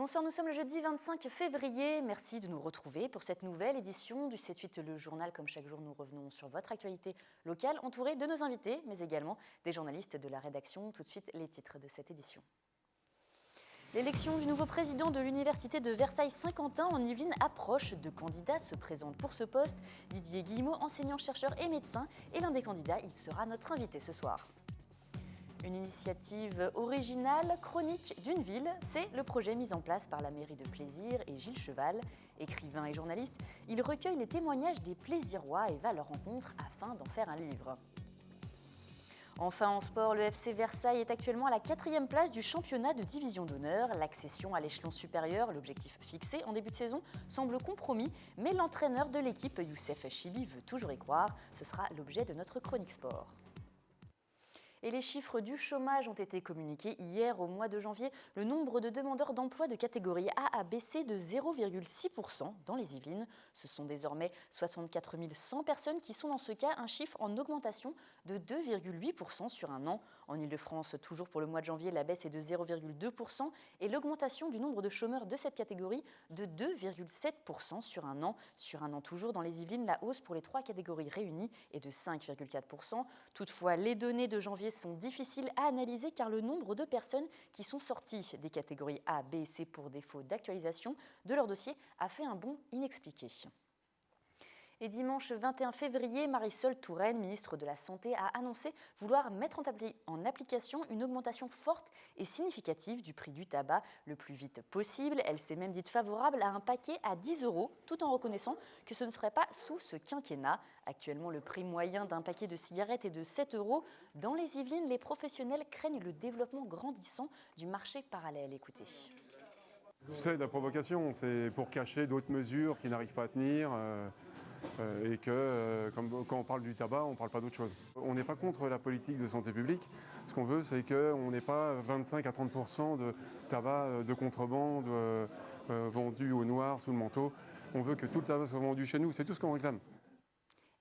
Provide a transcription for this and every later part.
Bonsoir, nous sommes le jeudi 25 février. Merci de nous retrouver pour cette nouvelle édition du 7-8 Le Journal. Comme chaque jour, nous revenons sur votre actualité locale, entourée de nos invités, mais également des journalistes de la rédaction. Tout de suite, les titres de cette édition. L'élection du nouveau président de l'université de Versailles-Saint-Quentin en Yvelines approche. Deux candidats se présentent pour ce poste. Didier Guillemot, enseignant-chercheur et médecin, est l'un des candidats. Il sera notre invité ce soir. Une initiative originale, chronique d'une ville, c'est le projet mis en place par la mairie de Plaisir et Gilles Cheval. Écrivain et journaliste, il recueille les témoignages des Plaisirois et va à leur rencontre afin d'en faire un livre. Enfin, en sport, le FC Versailles est actuellement à la 4e place du championnat de division d'honneur. L'accession à l'échelon supérieur, l'objectif fixé en début de saison, semble compromis, mais l'entraîneur de l'équipe, Youssef Chibi, veut toujours y croire. Ce sera l'objet de notre chronique sport. Et les chiffres du chômage ont été communiqués hier au mois de janvier. Le nombre de demandeurs d'emploi de catégorie A a baissé de 0,6% dans les Yvelines. Ce sont désormais 64 100 personnes qui sont dans ce cas, un chiffre en augmentation de 2,8% sur un an. En Ile-de-France, toujours pour le mois de janvier, la baisse est de 0,2% et l'augmentation du nombre de chômeurs de cette catégorie de 2,7% sur un an. Sur un an toujours dans les Yvelines, la hausse pour les trois catégories réunies est de 5,4%. Toutefois, les données de janvier sont difficiles à analyser car le nombre de personnes qui sont sorties des catégories A, B et C pour défaut d'actualisation de leur dossier a fait un bond inexpliqué. Et dimanche 21 février, Marisol Touraine, ministre de la Santé, a annoncé vouloir mettre en application une augmentation forte et significative du prix du tabac le plus vite possible. Elle s'est même dite favorable à un paquet à 10 €, tout en reconnaissant que ce ne serait pas sous ce quinquennat. Actuellement, le prix moyen d'un paquet de cigarettes est de 7 €. Dans les Yvelines, les professionnels craignent le développement grandissant du marché parallèle. Écoutez. C'est de la provocation, c'est pour cacher d'autres mesures qui n'arrivent pas à tenir. Et que quand on parle du tabac, on ne parle pas d'autre chose. On n'est pas contre la politique de santé publique. Ce qu'on veut, c'est qu'on n'ait pas 25 à 30% de tabac de contrebande vendu au noir, sous le manteau. On veut que tout le tabac soit vendu chez nous, c'est tout ce qu'on réclame.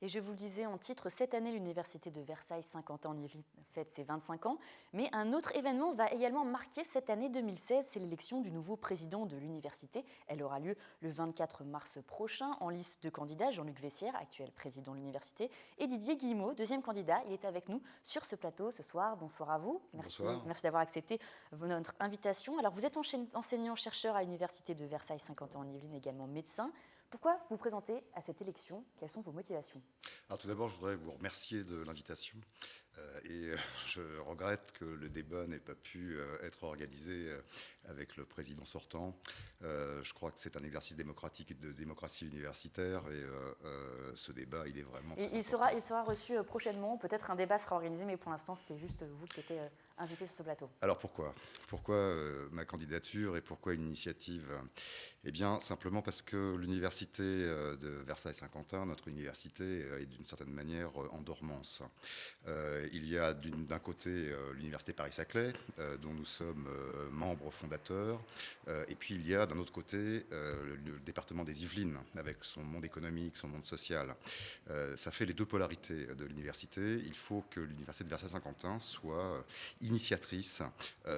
Et je vous le disais en titre, cette année, l'Université de Versailles-Saint-Quentin en Yvelines fête ses 25 ans. Mais un autre événement va également marquer cette année 2016, c'est l'élection du nouveau président de l'université. Elle aura lieu le 24 mars prochain. En liste de candidats, Jean-Luc Vessière, actuel président de l'université, et Didier Guillemot, deuxième candidat. Il est avec nous sur ce plateau ce soir. Bonsoir à vous. Merci d'avoir accepté notre invitation. Alors, vous êtes enseignant-chercheur à l'Université de Versailles-Saint-Quentin en Yvelines, également médecin. Pourquoi vous présentez à cette élection? Quelles sont vos motivations? Alors tout d'abord, je voudrais vous remercier de l'invitation. Je regrette que le débat n'ait pas pu être organisé avec le président sortant. Je crois que c'est un exercice démocratique et de démocratie universitaire et ce débat, il est vraiment très important. Il sera reçu prochainement. Peut-être un débat sera organisé, mais pour l'instant, c'était juste vous qui étiez invité sur ce plateau. Alors pourquoi ma candidature et pourquoi une initiative? Eh bien, simplement parce que l'université de Versailles-Saint-Quentin, notre université, est d'une certaine manière en dormance. Il y a d'un côté l'université Paris-Saclay, dont nous sommes membres fondateurs, et puis il y a d'un autre côté le département des Yvelines, avec son monde économique, son monde social. Ça fait les deux polarités de l'université. Il faut que l'université de Versailles-Saint-Quentin soit initiatrice,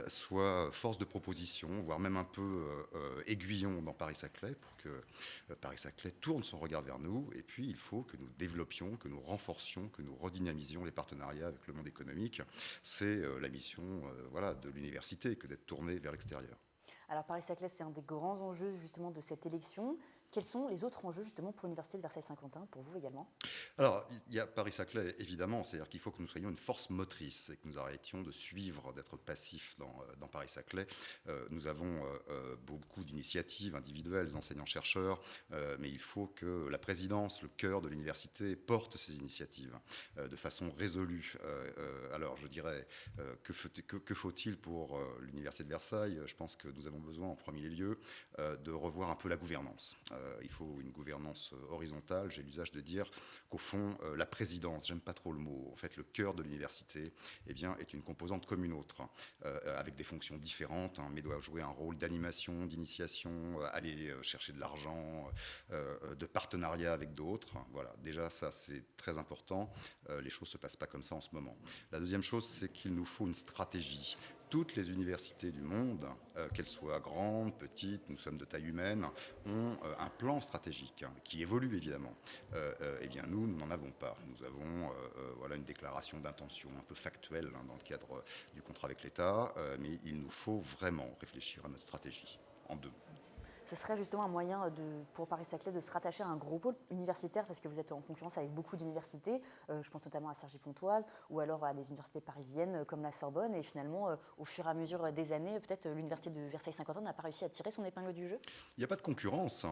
soit force de proposition, voire même un peu aiguillon dans Paris-Saclay, pour que Paris-Saclay tourne son regard vers nous. Et puis il faut que nous développions, que nous renforcions, que nous redynamisions les partenariats avec le monde économique. C'est la mission de l'université que d'être tournée vers l'extérieur. Alors Paris-Saclay, c'est un des grands enjeux justement de cette élection. Quels sont les autres enjeux justement pour l'Université de Versailles-Saint-Quentin, pour vous également? Alors, il y a Paris-Saclay, évidemment, c'est-à-dire qu'il faut que nous soyons une force motrice et que nous arrêtions de suivre, d'être passifs dans Paris-Saclay. Nous avons beaucoup d'initiatives individuelles, enseignants-chercheurs, mais il faut que la présidence, le cœur de l'université, porte ces initiatives de façon résolue. Alors, je dirais, que faut-il pour l'Université de Versailles? Je pense que nous avons besoin, en premier lieu, de revoir un peu la gouvernance. Il faut une gouvernance horizontale. J'ai l'usage de dire qu'au fond, la présidence, j'aime pas trop le mot, en fait, le cœur de l'université, eh bien, est une composante comme une autre, avec des fonctions différentes, mais doit jouer un rôle d'animation, d'initiation, aller chercher de l'argent, de partenariat avec d'autres. Voilà, déjà, ça, c'est très important. Les choses se passent pas comme ça en ce moment. La deuxième chose, c'est qu'il nous faut une stratégie toutes les universités du monde, qu'elles soient grandes, petites, nous sommes de taille humaine, ont un plan stratégique qui évolue évidemment. Eh bien nous n'en avons pas. Nous avons voilà, une déclaration d'intention un peu factuelle dans le cadre du contrat avec l'État, mais il nous faut vraiment réfléchir à notre stratégie en deux. Ce serait justement un moyen pour Paris-Saclay de se rattacher à un gros pôle universitaire parce que vous êtes en concurrence avec beaucoup d'universités. Je pense notamment à Cergy-Pontoise ou alors à des universités parisiennes comme la Sorbonne. Et finalement, au fur et à mesure des années, peut-être l'université de Versailles-Saint-Quentin n'a pas réussi à tirer son épingle du jeu. Il n'y a pas de concurrence.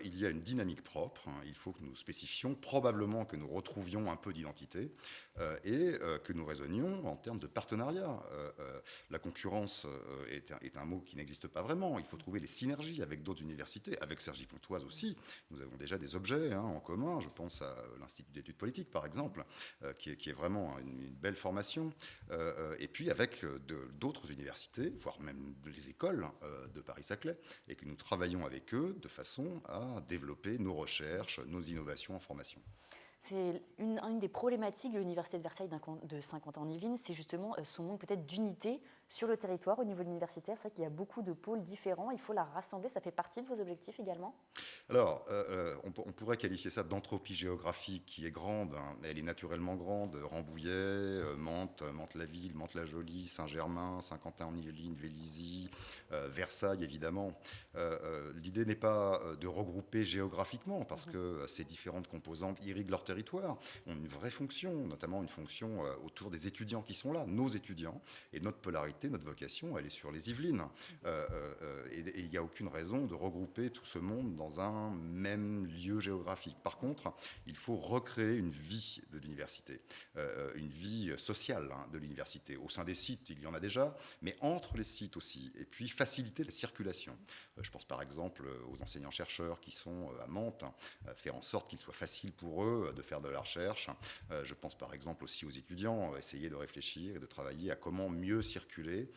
Il y a une dynamique propre. Il faut que nous spécifions, probablement que nous retrouvions un peu d'identité et que nous raisonnions en termes de partenariat. La concurrence est un mot qui n'existe pas vraiment. Il faut trouver les synergies avec d'autres universités, avec Cergy-Pontoise aussi. Nous avons déjà des objets en commun. Je pense à l'Institut d'études politiques, par exemple, qui est vraiment une belle formation. Et puis avec d'autres universités, voire même les écoles de Paris-Saclay, et que nous travaillons avec eux de façon à développer nos recherches, nos innovations en formation. C'est une des problématiques de l'université de Versailles de Saint-Quentin-en-Yvelines, c'est justement son manque peut-être d'unité sur le territoire au niveau universitaire. C'est vrai qu'il y a beaucoup de pôles différents, il faut la rassembler, ça fait partie de vos objectifs également? Alors, on pourrait qualifier ça d'entropie géographique qui est grande, elle est naturellement grande. Rambouillet, Mantes, Mantes-la-Ville, Mantes-la-Jolie, Saint-Germain, Saint-Quentin-en-Yvelines, Vélizy, Versailles évidemment. L'idée n'est pas de regrouper géographiquement parce que ces différentes composantes irriguent leur territoire, ont une vraie fonction, notamment une fonction autour des étudiants qui sont là, nos étudiants, et notre polarité, notre vocation, elle est sur les Yvelines. Et il n'y a aucune raison de regrouper tout ce monde dans un même lieu géographique. Par contre, il faut recréer une vie de l'université, une vie sociale de l'université. Au sein des sites, il y en a déjà, mais entre les sites aussi, et puis faciliter la circulation. Je pense par exemple aux enseignants-chercheurs qui sont à Mantes, faire en sorte qu'il soit facile pour eux de faire de la recherche. Je pense par exemple aussi aux étudiants, essayer de réfléchir et de travailler à comment mieux circuler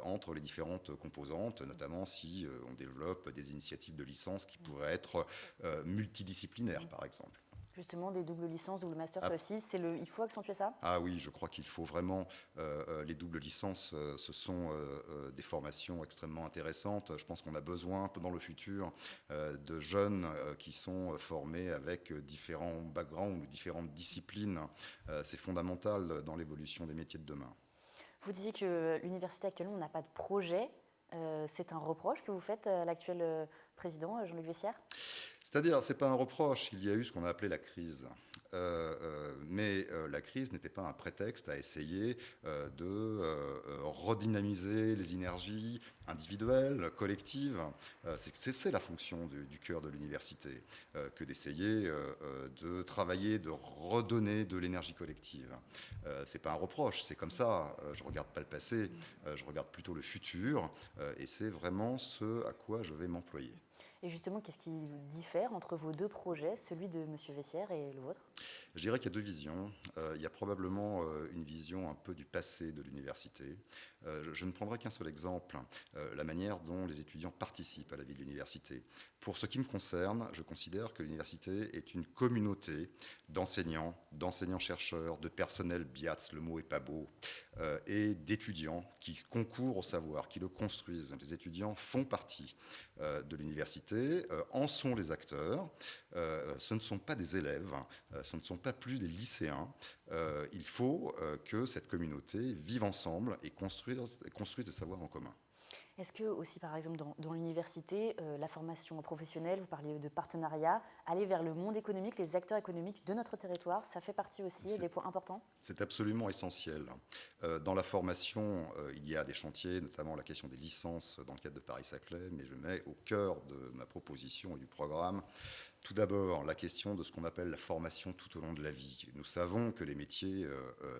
entre les différentes composantes, notamment si on développe des initiatives de licence qui pourraient être multidisciplinaires par exemple. Justement, des doubles licences, double master, ça aussi, il faut accentuer ça? Ah oui, je crois qu'il faut vraiment... les doubles licences, ce sont des formations extrêmement intéressantes. Je pense qu'on a besoin, dans le futur, de jeunes qui sont formés avec différents backgrounds ou différentes disciplines. C'est fondamental dans l'évolution des métiers de demain. Vous disiez que l'université actuellement n'a pas de projet. C'est un reproche que vous faites à l'actuel président, Jean-Luc Vessière? C'est-à-dire, ce n'est pas un reproche, il y a eu ce qu'on a appelé la crise. Mais la crise n'était pas un prétexte à essayer de redynamiser les énergies individuelles, collectives. C'est la fonction du cœur de l'université, que d'essayer de travailler, de redonner de l'énergie collective. Ce n'est pas un reproche, c'est comme ça. Je ne regarde pas le passé, je regarde plutôt le futur, et c'est vraiment ce à quoi je vais m'employer. Et justement, qu'est-ce qui diffère entre vos deux projets, celui de M. Vessière et le vôtre? Je dirais qu'il y a deux visions. Il y a probablement une vision un peu du passé de l'université. Je ne prendrai qu'un seul exemple, la manière dont les étudiants participent à la vie de l'université. Pour ce qui me concerne, je considère que l'université est une communauté d'enseignants, d'enseignants-chercheurs, de personnel BIATS, le mot est pas beau, et d'étudiants qui concourent au savoir, qui le construisent. Les étudiants font partie de l'université, en sont les acteurs. Ce ne sont pas des élèves, ce ne sont pas plus des lycéens. Il faut que cette communauté vive ensemble et construise des savoirs en commun. Est-ce que aussi, par exemple, dans l'université, la formation professionnelle, vous parliez de partenariat, aller vers le monde économique, les acteurs économiques de notre territoire, ça fait partie aussi des points importants? C'est absolument essentiel. Dans la formation, il y a des chantiers, notamment la question des licences dans le cadre de Paris-Saclay, mais je mets au cœur de ma proposition et du programme tout d'abord la question de ce qu'on appelle la formation tout au long de la vie. Nous savons que les métiers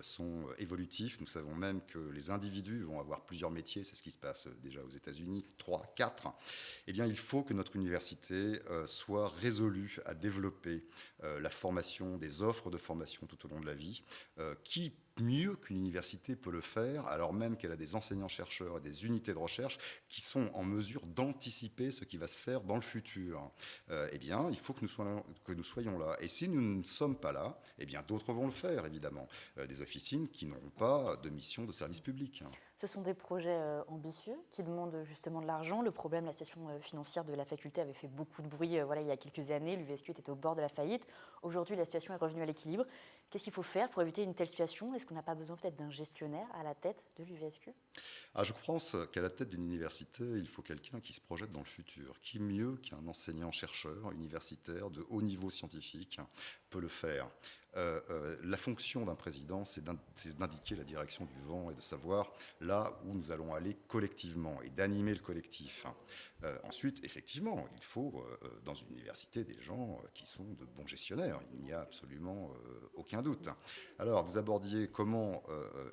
sont évolutifs, nous savons même que les individus vont avoir plusieurs métiers, c'est ce qui se passe déjà aux États-Unis, 3, 4. Eh bien, il faut que notre université soit résolue à développer la formation, des offres de formation tout au long de la vie, qui mieux qu'une université peut le faire, alors même qu'elle a des enseignants-chercheurs et des unités de recherche qui sont en mesure d'anticiper ce qui va se faire dans le futur. Eh bien, il faut que nous soyons là. Et si nous ne sommes pas là, eh bien, d'autres vont le faire, évidemment. Des officines qui n'auront pas de mission de service public. Ce sont des projets ambitieux qui demandent justement de l'argent. Le problème, la situation financière de la faculté avait fait beaucoup de bruit il y a quelques années. L'UVSQ était au bord de la faillite. Aujourd'hui, la situation est revenue à l'équilibre. Qu'est-ce qu'il faut faire pour éviter une telle situation? Est-ce qu'on n'a pas besoin peut-être d'un gestionnaire à la tête de l'UVSQ? Je pense qu'à la tête d'une université, il faut quelqu'un qui se projette dans le futur. Qui mieux qu'un enseignant-chercheur universitaire de haut niveau scientifique peut le faire? La fonction d'un président, c'est d'indiquer la direction du vent et de savoir là où nous allons aller collectivement et d'animer le collectif. Ensuite, effectivement, il faut dans une université des gens qui sont de bons gestionnaires. Il n'y a absolument aucun doute. Alors, vous abordiez comment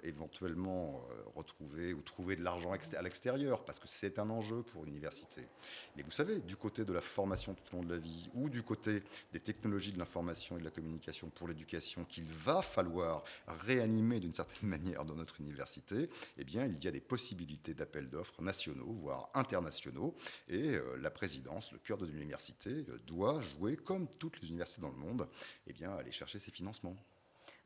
éventuellement retrouver ou trouver de l'argent à l'extérieur, parce que c'est un enjeu pour l'université. Mais vous savez, du côté de la formation tout au long de la vie ou du côté des technologies de l'information et de la communication pour l'éducation qu'il va falloir réanimer d'une certaine manière dans notre université, eh bien, il y a des possibilités d'appels d'offres nationaux, voire internationaux, et la présidence, le cœur de l'université, doit jouer, comme toutes les universités dans le monde, eh bien, aller chercher ses financements.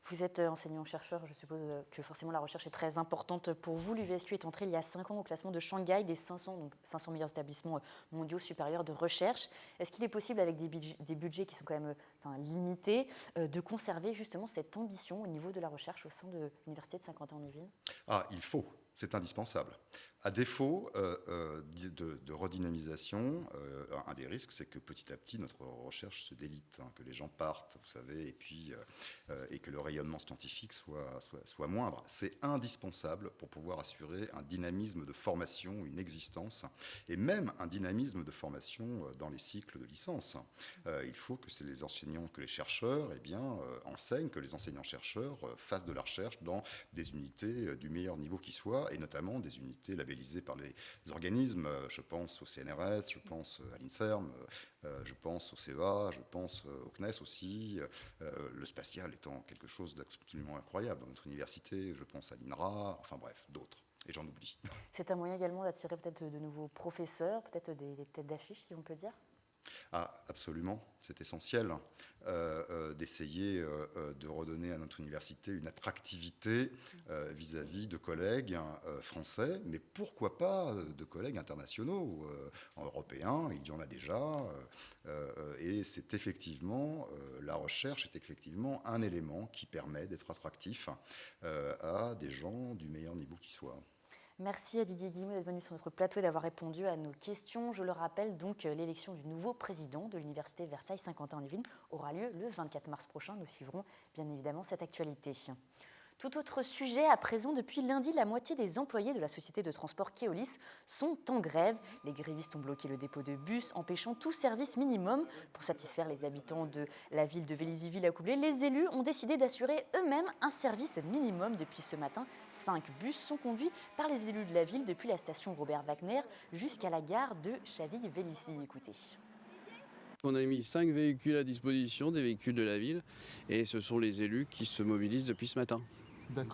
Vous êtes enseignant-chercheur, je suppose que forcément la recherche est très importante pour vous. L'UVSQ est entrée il y a 5 ans au classement de Shanghai des 500 meilleurs établissements mondiaux supérieurs de recherche. Est-ce qu'il est possible, avec des budgets qui sont quand même limités, de conserver justement cette ambition au niveau de la recherche au sein de l'Université de Saint-Quentin-en-Yvelines? Il faut, c'est indispensable. À défaut de redynamisation, un des risques, c'est que petit à petit, notre recherche se délite, que les gens partent, vous savez, et que le rayonnement scientifique soit moindre. C'est indispensable pour pouvoir assurer un dynamisme de formation, une existence, et même un dynamisme de formation dans les cycles de licence. Il faut que les enseignants, que les chercheurs, enseignent, que les enseignants-chercheurs fassent de la recherche dans des unités du meilleur niveau qui soit, et notamment des unités labellisées par les organismes. Je pense au CNRS, je pense à l'INSERM, je pense au CEA, je pense au CNES aussi. Le spatial étant quelque chose d'absolument incroyable dans notre université. Je pense à l'INRA, enfin bref, d'autres. Et j'en oublie. C'est un moyen également d'attirer peut-être de nouveaux professeurs, peut-être des têtes d'affiche, si on peut dire? Absolument, c'est essentiel d'essayer de redonner à notre université une attractivité vis-à-vis de collègues français, mais pourquoi pas de collègues internationaux, européens, il y en a déjà, et c'est effectivement, la recherche est effectivement un élément qui permet d'être attractif à des gens du meilleur niveau qui soit. Merci à Didier Guillemot d'être venu sur notre plateau et d'avoir répondu à nos questions. Je le rappelle, donc, l'élection du nouveau président de l'Université Versailles-Saint-Quentin-en-Yvelines aura lieu le 24 mars prochain. Nous suivrons bien évidemment cette actualité. Tout autre sujet, à présent, depuis lundi, la moitié des employés de la société de transport Keolis sont en grève. Les grévistes ont bloqué le dépôt de bus, empêchant tout service minimum. Pour satisfaire les habitants de la ville de Vélizy-Villacoublay, les élus ont décidé d'assurer eux-mêmes un service minimum. Depuis ce matin, 5 bus sont conduits par les élus de la ville depuis la station Robert Wagner jusqu'à la gare de Chaville-Vélizy. Écoutez. On a mis 5 véhicules à disposition, des véhicules de la ville, et ce sont les élus qui se mobilisent depuis ce matin.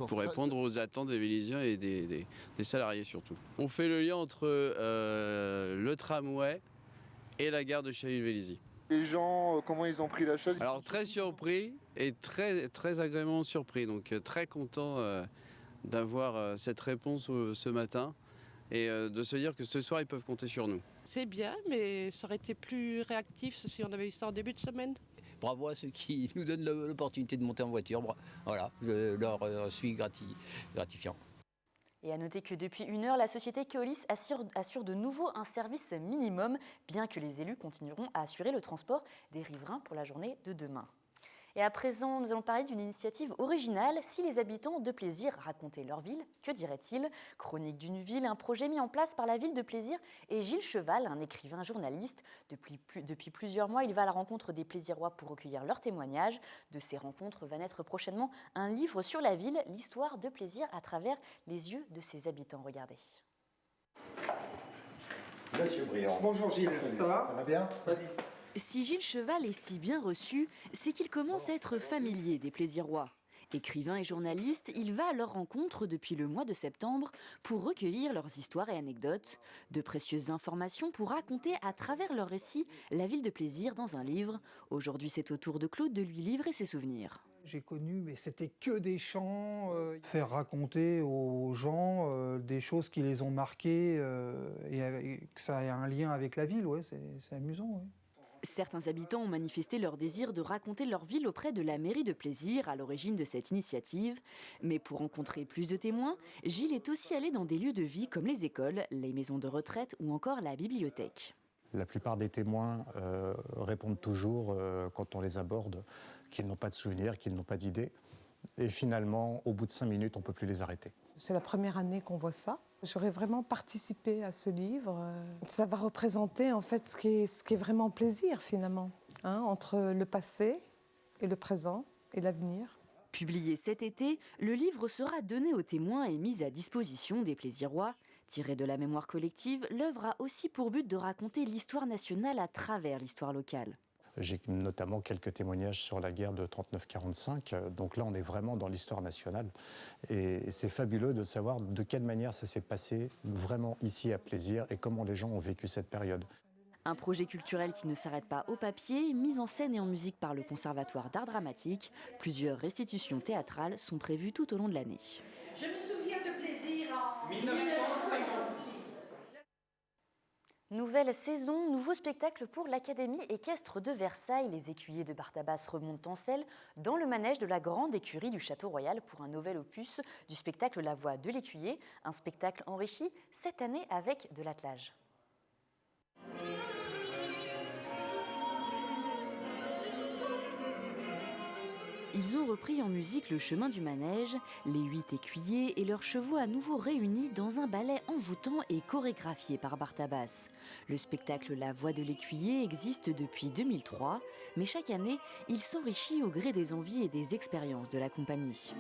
Pour répondre aux attentes des Vélysiens et des salariés surtout. On fait le lien entre le tramway et la gare de Chaville-Vélizy. Les gens, comment ils ont pris la chose? Alors très surpris et très agréablement surpris, donc très content d'avoir cette réponse ce matin et de se dire que ce soir ils peuvent compter sur nous. C'est bien, mais ça aurait été plus réactif si on avait eu ça en début de semaine. Bravo à ceux qui nous donnent l'opportunité de monter en voiture. Voilà, je leur suis gratifiant. Et à noter que depuis 1 heure, la société Keolis assure de nouveau un service minimum, bien que les élus continueront à assurer le transport des riverains pour la journée de demain. Et à présent, nous allons parler d'une initiative originale. Si les habitants de Plaisir racontaient leur ville, que diraient-ils? Chronique d'une ville, un projet mis en place par la ville de Plaisir et Gilles Cheval, un écrivain journaliste. Depuis plusieurs mois, il va à la rencontre des Plaisirois pour recueillir leurs témoignages. De ces rencontres va naître prochainement un livre sur la ville, l'histoire de Plaisir à travers les yeux de ses habitants. Regardez. Monsieur Briand. Bonjour Gilles, ça va? Ça va bien? Vas-y. Si Gilles Cheval est si bien reçu, c'est qu'il commence à être familier des Plaisirois. Écrivains et journalistes, il va à leur rencontre depuis le mois de septembre pour recueillir leurs histoires et anecdotes, de précieuses informations pour raconter à travers leurs récits la ville de plaisir dans un livre. Aujourd'hui, c'est au tour de Claude de lui livrer ses souvenirs. J'ai connu, mais c'était que des chants, faire raconter aux gens des choses qui les ont marqués et que ça ait un lien avec la ville, ouais, c'est amusant. Ouais. Certains habitants ont manifesté leur désir de raconter leur ville auprès de la mairie de Plaisir à l'origine de cette initiative. Mais pour rencontrer plus de témoins, Gilles est aussi allé dans des lieux de vie comme les écoles, les maisons de retraite ou encore la bibliothèque. La plupart des témoins répondent toujours, quand on les aborde, qu'ils n'ont pas de souvenirs, qu'ils n'ont pas d'idées. Et finalement, au bout de 5 minutes, on ne peut plus les arrêter. C'est la première année qu'on voit ça. J'aurais vraiment participé à ce livre. Ça va représenter en fait ce qui est vraiment plaisir finalement, hein, entre le passé et le présent et l'avenir. Publié cet été, le livre sera donné aux témoins et mis à disposition des Plaisirois. Tiré de la mémoire collective, l'œuvre a aussi pour but de raconter l'histoire nationale à travers l'histoire locale. J'ai notamment quelques témoignages sur la guerre de 39-45, donc là on est vraiment dans l'histoire nationale. Et c'est fabuleux de savoir de quelle manière ça s'est passé vraiment ici à Plaisir et comment les gens ont vécu cette période. Un projet culturel qui ne s'arrête pas au papier, mis en scène et en musique par le Conservatoire d'art dramatique. Plusieurs restitutions théâtrales sont prévues tout au long de l'année. Je me souviens de Plaisir en 1956. Nouvelle saison, nouveau spectacle pour l'Académie équestre de Versailles. Les écuyers de Barthabas remontent en selle dans le manège de la grande écurie du Château Royal pour un nouvel opus du spectacle La Voix de l'écuyer. Un spectacle enrichi cette année avec de l'attelage. Ils ont repris en musique le chemin du manège, les 8 écuyers et leurs chevaux à nouveau réunis dans un ballet envoûtant et chorégraphié par Barthabas. Le spectacle La Voix de l'écuyer existe depuis 2003, mais chaque année, il s'enrichit au gré des envies et des expériences de la compagnie.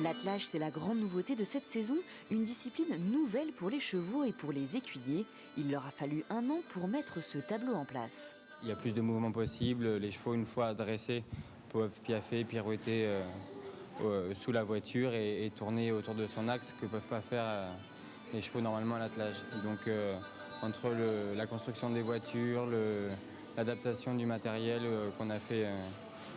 L'attelage, c'est la grande nouveauté de cette saison, une discipline nouvelle pour les chevaux et pour les écuyers. Il leur a fallu 1 an pour mettre ce tableau en place. Il y a plus de mouvements possibles. Les chevaux, une fois dressés, peuvent piaffer, pirouetter sous la voiture et tourner autour de son axe, que ne peuvent pas faire les chevaux normalement à l'attelage. Donc entre la construction des voitures, l'adaptation du matériel qu'on a fait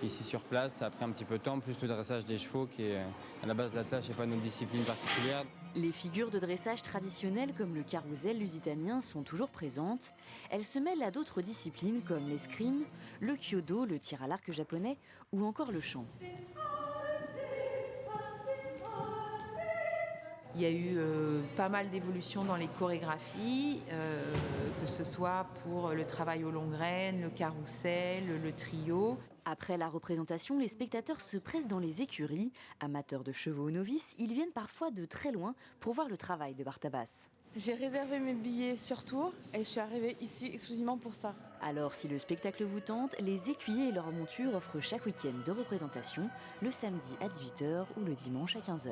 ici sur place, ça a pris un petit peu de temps, plus le dressage des chevaux qui est à la base de l'attelage, c'est pas notre discipline particulière. Les figures de dressage traditionnelles comme le carrousel lusitanien sont toujours présentes. Elles se mêlent à d'autres disciplines comme l'escrime, le kyodo, le tir à l'arc japonais ou encore le chant. Il y a eu pas mal d'évolutions dans les chorégraphies, que ce soit pour le travail aux longues graines, le carrousel, le trio. Après la représentation, les spectateurs se pressent dans les écuries. Amateurs de chevaux ou novices, ils viennent parfois de très loin pour voir le travail de Barthabas. J'ai réservé mes billets sur Tours et je suis arrivée ici exclusivement pour ça. Alors si le spectacle vous tente, les écuyers et leurs montures offrent chaque week-end de représentation, le samedi à 18h ou le dimanche à 15h.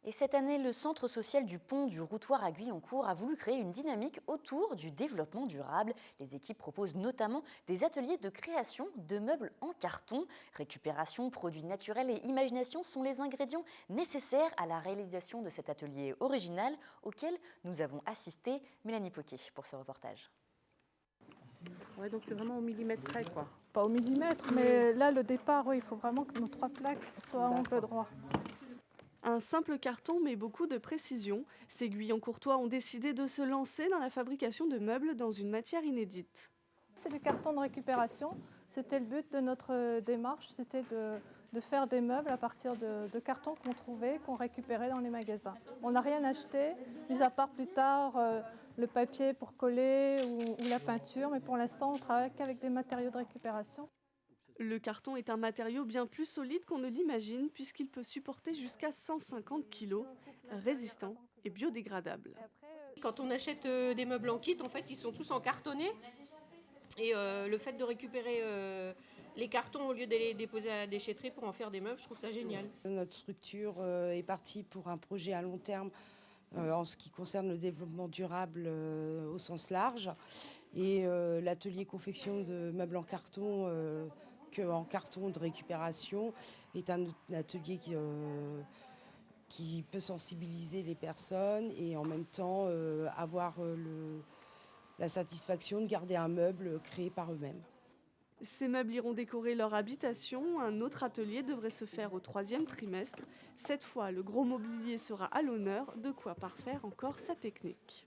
Et cette année, le Centre social du pont du Routoir à Guyancourt a voulu créer une dynamique autour du développement durable. Les équipes proposent notamment des ateliers de création de meubles en carton. Récupération, produits naturels et imagination sont les ingrédients nécessaires à la réalisation de cet atelier original auquel nous avons assisté. Mélanie Poquet pour ce reportage. Ouais, donc c'est vraiment au millimètre près, quoi. Pas au millimètre, mais là, le départ, il faut vraiment que nos 3 plaques soient à angle droit. Un simple carton, mais beaucoup de précision. Ces Guyancourtois ont décidé de se lancer dans la fabrication de meubles dans une matière inédite. C'est du carton de récupération. C'était le but de notre démarche, c'était de faire des meubles à partir de cartons qu'on trouvait, qu'on récupérait dans les magasins. On n'a rien acheté, mis à part plus tard le papier pour coller ou la peinture, mais pour l'instant, on travaille qu'avec des matériaux de récupération. Le carton est un matériau bien plus solide qu'on ne l'imagine puisqu'il peut supporter jusqu'à 150 kg, résistant et biodégradable. Quand on achète des meubles en kit, en fait, ils sont tous en cartonné. Et le fait de récupérer les cartons au lieu de les déposer à la déchetterie pour en faire des meubles, je trouve ça génial. Notre structure est partie pour un projet à long terme en ce qui concerne le développement durable au sens large. Et l'atelier confection de meubles en carton, en carton de récupération, est un atelier qui peut sensibiliser les personnes et en même temps avoir la satisfaction de garder un meuble créé par eux-mêmes. Ces meubles iront décorer leur habitation. Un autre atelier devrait se faire au 3e trimestre. Cette fois, le gros mobilier sera à l'honneur, de quoi parfaire encore sa technique.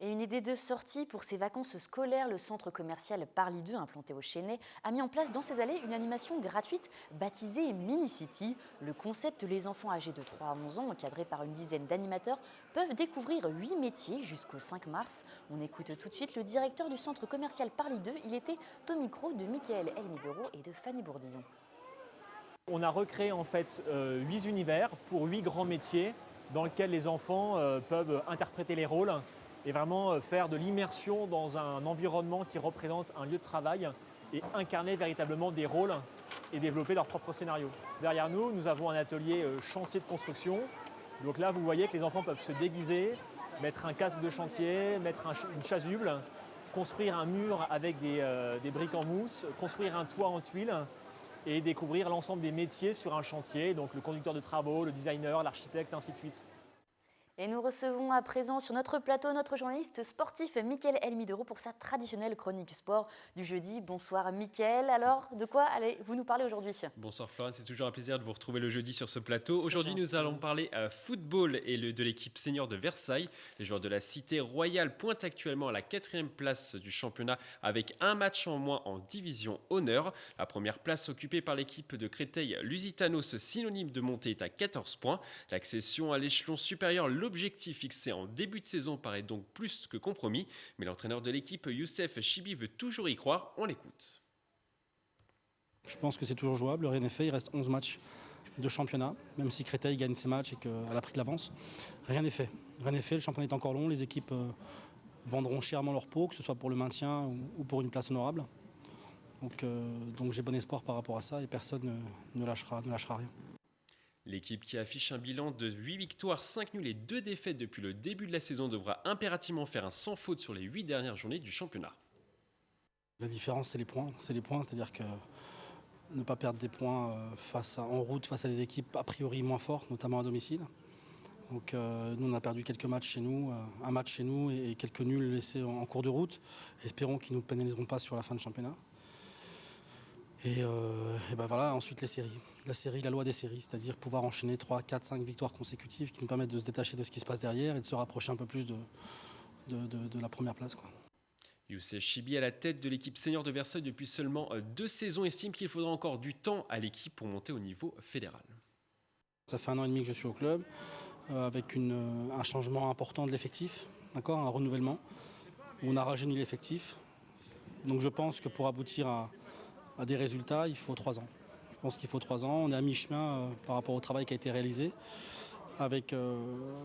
Et une idée de sortie pour ses vacances scolaires, le centre commercial Parly 2, implanté au Chesnay, a mis en place dans ses allées une animation gratuite baptisée Mini City. Le concept, les enfants âgés de 3 à 11 ans, encadrés par une dizaine d'animateurs, peuvent découvrir 8 métiers jusqu'au 5 mars. On écoute tout de suite le directeur du centre commercial Parly 2. Il était au micro de Mickaël Elmidoro et de Fanny Bourdillon. On a recréé en fait 8 univers pour 8 grands métiers dans lesquels les enfants peuvent interpréter les rôles et vraiment faire de l'immersion dans un environnement qui représente un lieu de travail et incarner véritablement des rôles et développer leur propre scénario. Derrière nous, nous avons un atelier chantier de construction. Donc là, vous voyez que les enfants peuvent se déguiser, mettre un casque de chantier, mettre une chasuble, construire un mur avec des briques en mousse, construire un toit en tuiles et découvrir l'ensemble des métiers sur un chantier, donc le conducteur de travaux, le designer, l'architecte, ainsi de suite. Et nous recevons à présent sur notre plateau notre journaliste sportif Mickaël Elmidoro pour sa traditionnelle chronique sport du jeudi. Bonsoir Mickaël, alors de quoi allez-vous nous parler aujourd'hui? Bonsoir Florent, c'est toujours un plaisir de vous retrouver le jeudi sur ce plateau. Aujourd'hui nous allons parler football et de l'équipe senior de Versailles. Les joueurs de la Cité Royale pointent actuellement à la 4e place du championnat avec un match en moins en division honneur. La première place occupée par l'équipe de Créteil-Lusitanos, synonyme de montée, est à 14 points. L'accession à l'échelon supérieur, l'objectif fixé en début de saison paraît donc plus que compromis, mais l'entraîneur de l'équipe, Youssef Chibi, veut toujours y croire. On l'écoute. Je pense que c'est toujours jouable, rien n'est fait, il reste 11 matchs de championnat, même si Créteil gagne ses matchs et qu'elle a pris de l'avance, rien n'est fait. Rien n'est fait, le championnat est encore long, les équipes vendront chèrement leur peau, que ce soit pour le maintien ou pour une place honorable. Donc j'ai bon espoir par rapport à ça et personne ne lâchera rien. L'équipe qui affiche un bilan de 8 victoires, 5 nuls et 2 défaites depuis le début de la saison devra impérativement faire un sans faute sur les 8 dernières journées du championnat. La différence, c'est les points. C'est-à-dire que ne pas perdre des points en route face à des équipes a priori moins fortes, notamment à domicile. Donc nous, on a perdu quelques matchs chez nous, un match chez nous et quelques nuls laissés en cours de route. Espérons qu'ils ne nous pénaliseront pas sur la fin de championnat. Et ben voilà, ensuite les séries. La loi des séries, c'est-à-dire pouvoir enchaîner 3, 4, 5 victoires consécutives qui nous permettent de se détacher de ce qui se passe derrière et de se rapprocher un peu plus de la première place, quoi. Youssef Chibi, à la tête de l'équipe senior de Versailles depuis seulement 2 saisons, estime qu'il faudra encore du temps à l'équipe pour monter au niveau fédéral. Ça fait 1 an et demi que je suis au club, avec un changement important de l'effectif, d'accord, un renouvellement, où on a rajeuni l'effectif. Donc je pense que pour aboutir à des résultats, il faut 3 ans. Je pense qu'il faut 3 ans. On est à mi-chemin par rapport au travail qui a été réalisé, avec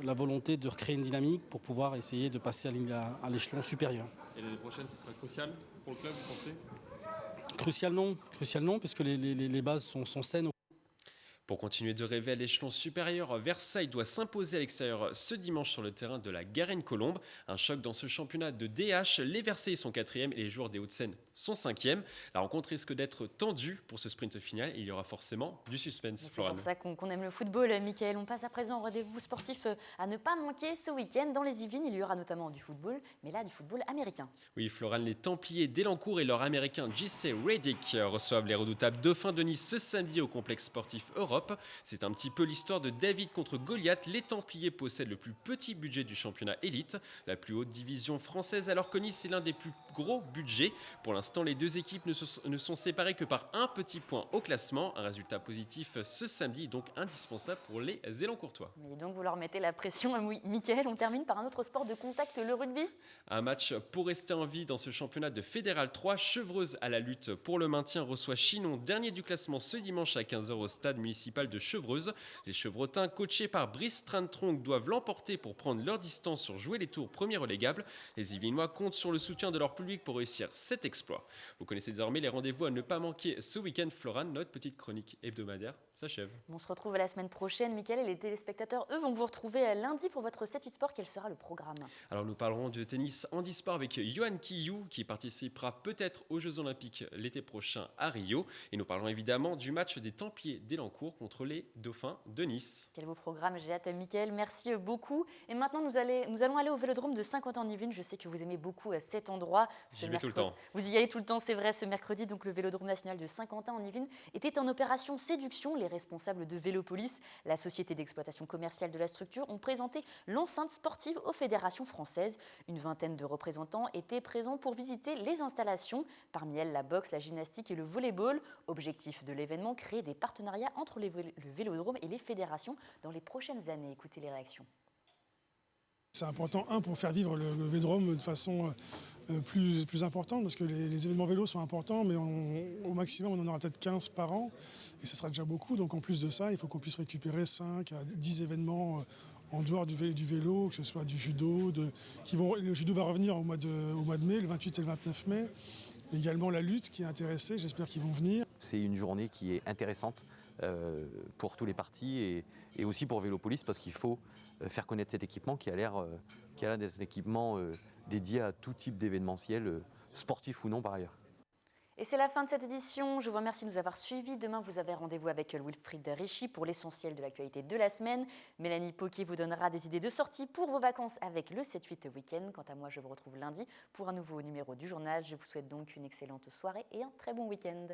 la volonté de recréer une dynamique pour pouvoir essayer de passer à l'échelon supérieur. Et l'année prochaine, ce sera crucial pour le club, vous pensez? Crucial non, puisque les bases sont saines. Pour continuer de rêver à l'échelon supérieur, Versailles doit s'imposer à l'extérieur ce dimanche sur le terrain de la Garenne-Colombe. Un choc dans ce championnat de DH. Les Versaillais sont 4e et les joueurs des Hauts-de-Seine sont 5e. La rencontre risque d'être tendue pour ce sprint final. Il y aura forcément du suspense. C'est pour ça qu'on aime le football, Mickaël. On passe à présent au rendez-vous sportif à ne pas manquer ce week-end. Dans les Yvelines, il y aura notamment du football, mais là, du football américain. Oui, Florane, les Templiers d'Elancourt et leur américain J.C. Reddick reçoivent les redoutables Dauphins de Nice ce samedi au complexe sportif Europe. C'est un petit peu l'histoire de David contre Goliath. Les Templiers possèdent le plus petit budget du championnat élite, la plus haute division française, alors que Nice est l'un des plus gros budgets. Pour l'instant, les deux équipes ne sont séparées que par un petit point au classement. Un résultat positif ce samedi, donc indispensable pour les Élancourtois. Mais donc vous leur mettez la pression, Mickaël. On termine par un autre sport de contact, le rugby. Un match pour rester en vie dans ce championnat de Fédéral 3. Chevreuse à la lutte pour le maintien reçoit Chinon, dernier du classement ce dimanche à 15h au stade municipal municipale de Chevreuse. Les Chevrotins, coachés par Brice Trantronc, doivent l'emporter pour prendre leur distance sur jouer les tours premiers relégables. Les Yvelinois comptent sur le soutien de leur public pour réussir cet exploit. Vous connaissez désormais les rendez-vous à ne pas manquer ce week-end. Florane, notre petite chronique hebdomadaire s'achève. On se retrouve la semaine prochaine. Mickaël et les téléspectateurs, eux, vont vous retrouver lundi pour votre 7-8 sport. Quel sera le programme? Alors nous parlerons de tennis handisport avec Yohan Kiyou qui participera peut-être aux Jeux Olympiques l'été prochain à Rio. Et nous parlerons évidemment du match des Templiers d'Elancourt contre les Dauphins de Nice. Quel beau programme, j'ai hâte. Mickaël, merci beaucoup. Et maintenant, nous allons aller au Vélodrome de Saint-Quentin-en-Yvelines. Je sais que vous aimez beaucoup cet endroit. J'y vais tout le temps. Vous y allez tout le temps, c'est vrai. Ce mercredi, donc, le Vélodrome national de Saint-Quentin-en-Yvelines était en opération séduction. Les responsables de Vélopolis, la société d'exploitation commerciale de la structure, ont présenté l'enceinte sportive aux fédérations françaises. Une vingtaine de représentants étaient présents pour visiter les installations. Parmi elles, la boxe, la gymnastique et le volleyball. Objectif de l'événement, créer des partenariats entre le Vélodrome et les fédérations dans les prochaines années. Écoutez les réactions. C'est important, pour faire vivre le Vélodrome de façon plus importante, parce que les événements vélo sont importants, mais au maximum, on en aura peut-être 15 par an, et ça sera déjà beaucoup. Donc en plus de ça, il faut qu'on puisse récupérer 5 à 10 événements en dehors du vélo, que ce soit du judo. Le judo va revenir au mois de mai, le 28 et le 29 mai. Également la lutte qui est intéressée, j'espère qu'ils vont venir. C'est une journée qui est intéressante pour tous les partis et aussi pour Vélopolis, parce qu'il faut faire connaître cet équipement qui a l'air d'être un équipement dédié à tout type d'événementiel, sportif ou non par ailleurs. Et c'est la fin de cette édition. Je vous remercie de nous avoir suivis. Demain, vous avez rendez-vous avec Wilfried Richy pour l'essentiel de l'actualité de la semaine. Mélanie Poquier vous donnera des idées de sortie pour vos vacances avec le 7-8 week-end. Quant à moi, je vous retrouve lundi pour un nouveau numéro du journal. Je vous souhaite donc une excellente soirée et un très bon week-end.